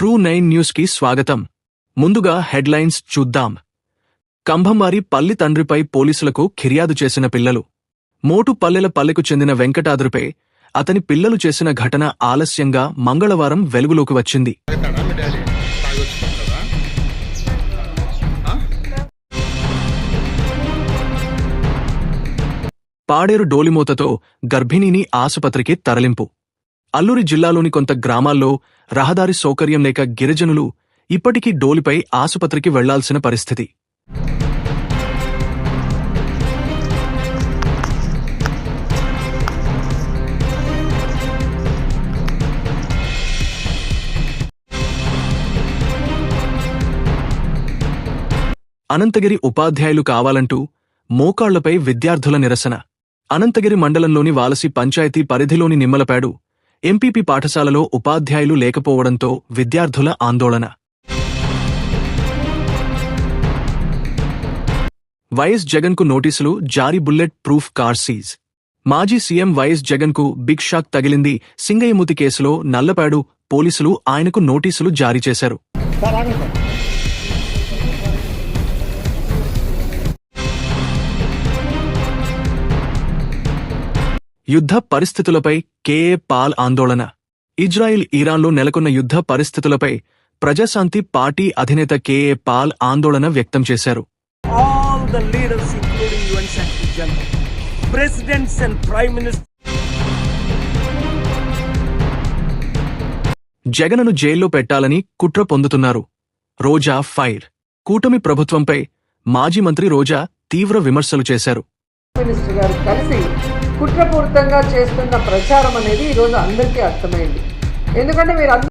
True9 news కి స్వాగతం. ముందుగా హెడ్లైన్స్ చూద్దాం. కంభంవారి పల్లి తండ్రిపై పోలీసులకు ఫిర్యాదు చేసిన పిల్లలు. మోటుపల్లెల పల్లెకు చెందిన వెంకటాద్రిపై అతని పిల్లలు చేసిన ఘటన ఆలస్యంగా మంగళవారం వెలుగులోకి వచ్చింది. పాడేరు డోలిమోతతో గర్భిణిని ఆసుపత్రికి తరలింపు. అల్లూరి జిల్లాలోని కొంత గ్రామాల్లో రహదారి సౌకర్యం లేక గిరిజనులు ఇప్పటికీ డోలిపై ఆసుపత్రికి వెళ్లాల్సిన పరిస్థితి. అనంతగిరి ఉపాధ్యాయులు కావాలంటూ మోకాళ్లపై విద్యార్థుల నిరసన. అనంతగిరి మండలంలోని వాలసి పంచాయతీ పరిధిలోని నిమ్మలపాడు ఎంపీపీ పాఠశాలలో ఉపాధ్యాయులు లేకపోవడంతో విద్యార్థుల ఆందోళన. వైఎస్ జగన్కు నోటీసులు జారీ. Bullet proof car seize. మాజీ సీఎం వైఎస్ జగన్కు బిగ్ షాక్ తగిలింది. సింగయ్యమూతి కేసులో నల్లపాడు పోలీసులు ఆయనకు నోటీసులు జారీ చేశారు. యుద్ధ పరిస్థితులపై కేఏ పాల్ ఆందోళన. ఇజ్రాయిల్ ఇరాన్లో నెలకొన్న యుద్ధ పరిస్థితులపై ప్రజాశాంతి పార్టీ అధినేత కేఏ పాల్ ఆందోళన వ్యక్తం చేశారు. జగన్ను జైల్లో పెట్టాలని కుట్ర పొందుతున్నారు. రోజా ఫైర్. కూటమి ప్రభుత్వంపై మాజీ మంత్రి రోజా తీవ్ర విమర్శలు చేశారు. మినిస్టర్ గారు కలిసి కుట్రపూరితంగా చేస్తున్న ప్రచారం అనేది ఈరోజు అందరికీ అర్థమైంది. ఎందుకంటే మీరు